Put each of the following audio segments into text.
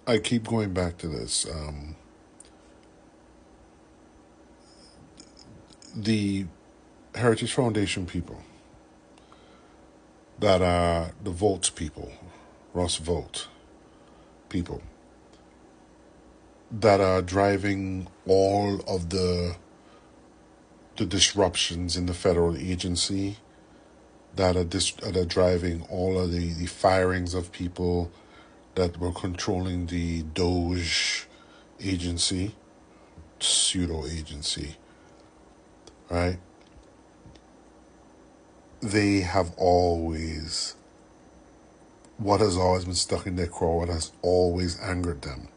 I keep going back to this. The Heritage Foundation people that are the Votes people, Ross Vote people, that are driving all of the disruptions in the federal agency, that are driving all of the firings of people that were controlling the Doge agency, pseudo agency, right? They have always, what has always been stuck in their craw, what has always angered them.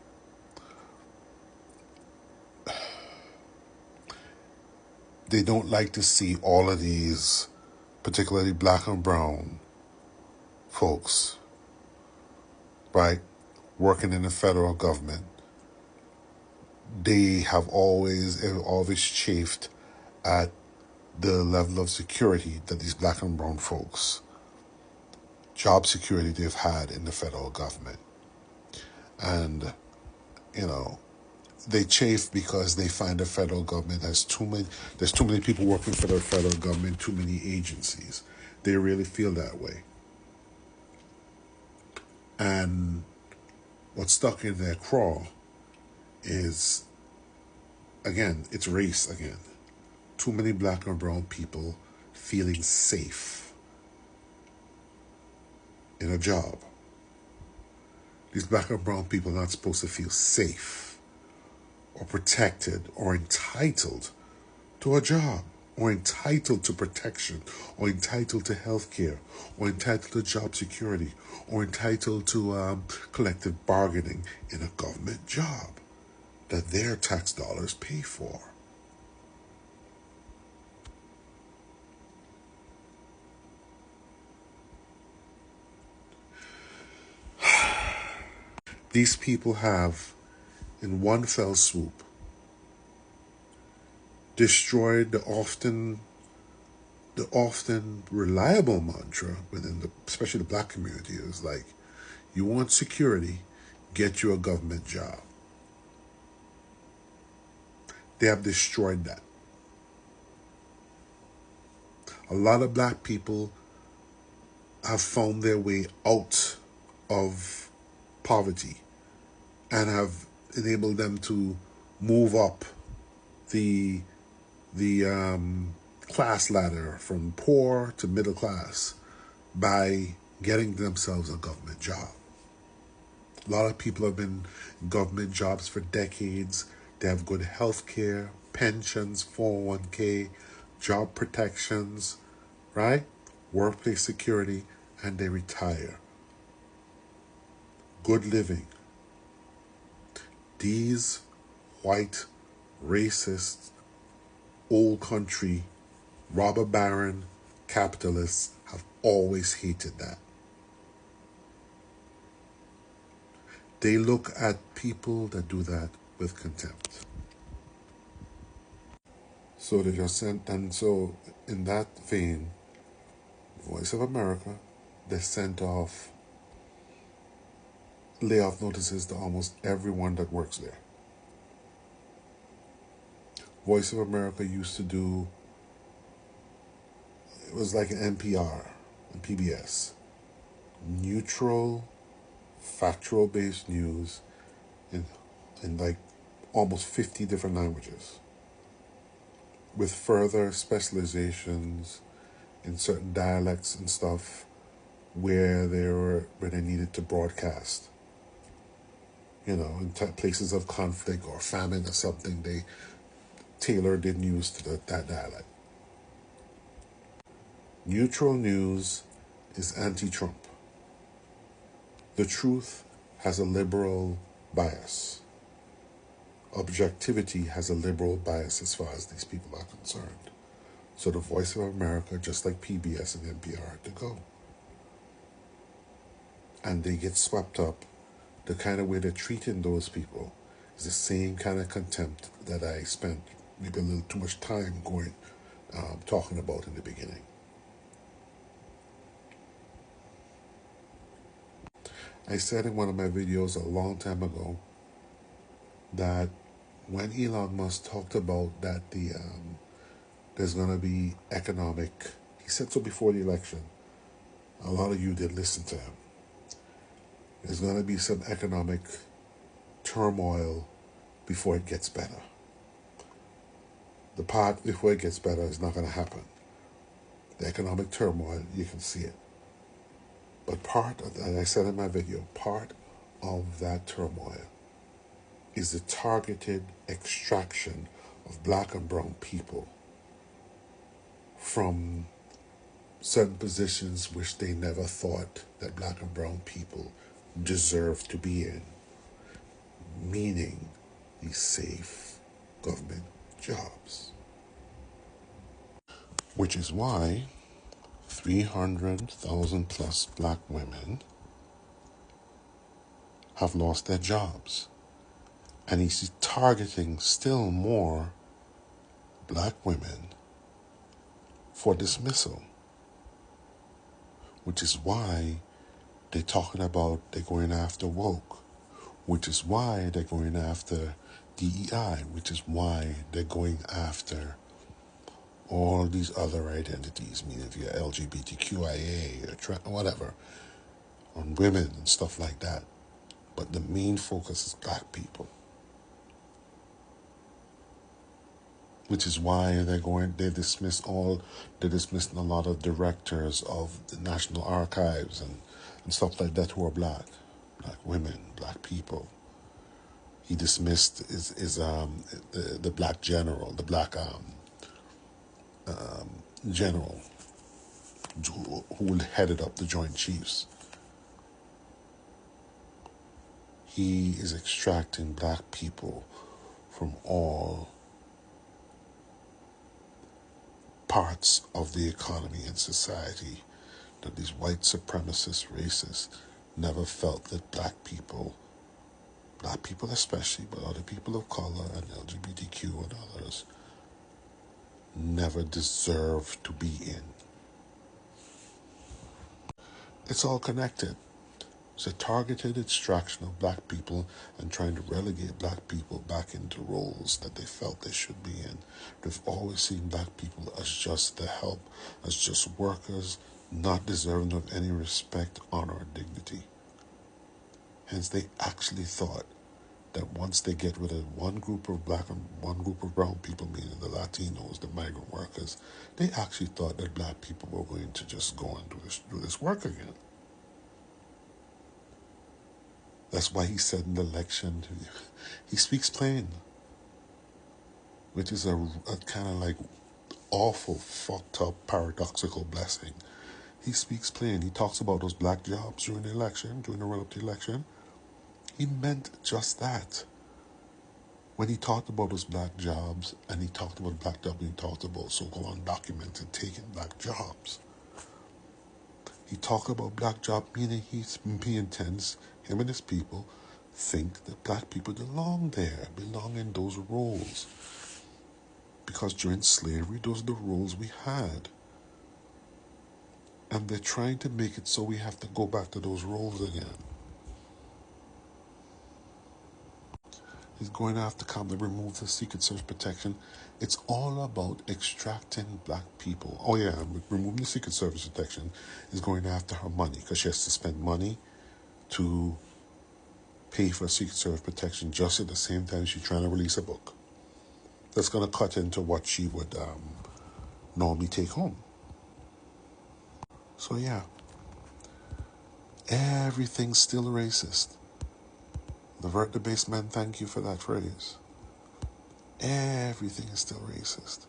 They don't like to see all of these, particularly black and brown folks, right, working in the federal government. They have always chafed at the level of security that these black and brown folks, job security they've had in the federal government. And, you know, they chafe because they find the federal government there's too many people working for the federal government, too many agencies. They really feel that way. And what's stuck in their craw is, again, it's race again. Too many black and brown people feeling safe in a job. These black and brown people are not supposed to feel safe or protected or entitled to a job, or entitled to protection, or entitled to health care, or entitled to job security, or entitled to collective bargaining in a government job that their tax dollars pay for. These people have, in one fell swoop, destroyed the often reliable mantra within especially the black community is like, you want security, get you a government job. They have destroyed that. A lot of black people have found their way out of poverty and have enabled them to move up the class ladder from poor to middle class by getting themselves a government job. A lot of people have been in government jobs for decades. They have good health care, pensions, 401k, job protections, right? Workplace security, and they retire. Good living. These white, racist, old country, robber baron capitalists have always hated that. They look at people that do that with contempt. So they just sent, and so in that vein, Voice of America, they sent off layoff notices to almost everyone that works there. Voice of America used to do, it was like an NPR and PBS, neutral, factual-based news in like almost 50 different languages, with further specializations in certain dialects and stuff where they needed to broadcast. You know, in places of conflict or famine or something, they tailored the news to that dialect. Neutral news is anti-Trump. The truth has a liberal bias. Objectivity has a liberal bias as far as these people are concerned. So the Voice of America, just like PBS and NPR, had to go. And they get swept up. The kind of way they're treating those people is the same kind of contempt that I spent maybe a little too much time talking about in the beginning. I said in one of my videos a long time ago that when Elon Musk talked about that there's going to be economic, he said so before the election. A lot of you did listen to him. There's going to be some economic turmoil before it gets better. The part before it gets better is not going to happen. The economic turmoil, you can see it. But part of, as I said in my video, part of that turmoil is the targeted extraction of black and brown people from certain positions which they never thought that black and brown people deserved to be in, meaning these safe government jobs. Which is why 300,000 plus black women have lost their jobs. And he's targeting still more black women for dismissal. Which is why they're talking about they're going after woke. Which is why they're going after DEI. Which is why they're going after all these other identities, meaning if you're LGBTQIA or whatever, on women and stuff like that. But the main focus is black people. Which is why they're dismissing a lot of directors of the National Archives and stuff like that who are black women, black people. He dismissed the black general, the black general who headed up the Joint Chiefs. He is extracting black people from all parts of the economy and society that these white supremacist racists never felt that black people especially, but other people of color and LGBTQ and others, never deserved to be in. It's all connected. It's a targeted extraction of black people and trying to relegate black people back into roles that they felt they should be in. They've always seen black people as just the help, as just workers, not deserving of any respect, honor, or dignity. Hence, they actually thought that once they get rid of one group of black and one group of brown people, meaning the Latinos, the migrant workers, they actually thought that black people were going to just go and do this work again. That's why he said in the election, he speaks plain, which is a kind of like awful, fucked up, paradoxical blessing. He speaks plain. He talks about those black jobs during the election, during the run-up to the election. He meant just that. When he talked about those black jobs, and he talked about black jobs, he talked about so-called undocumented taking black jobs. He talked about black job, meaning he intends, him and his people, think that black people belong there, belong in those roles. Because during slavery, those are the roles we had. And they're trying to make it so we have to go back to those roles again. He's going to have to come to remove the Secret Service protection. It's all about extracting black people. Oh yeah, removing the Secret Service protection is going after her money because she has to spend money to pay for Secret Service protection just at the same time she's trying to release a book. That's going to cut into what she would normally take home. So yeah, everything's still racist. Levert the Baseman, thank you for that phrase. Everything is still racist.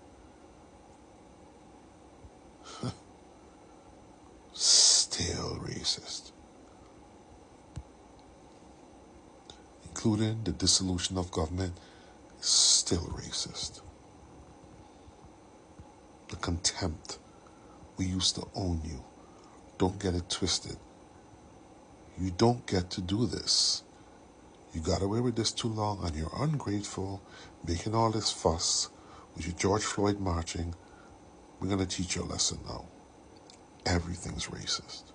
Still racist. Including the dissolution of government, is still racist. The contempt. We used to own you. Don't get it twisted. You don't get to do this. You got away with this too long and you're ungrateful, making all this fuss with your George Floyd marching. We're going to teach you a lesson now. Everything's racist.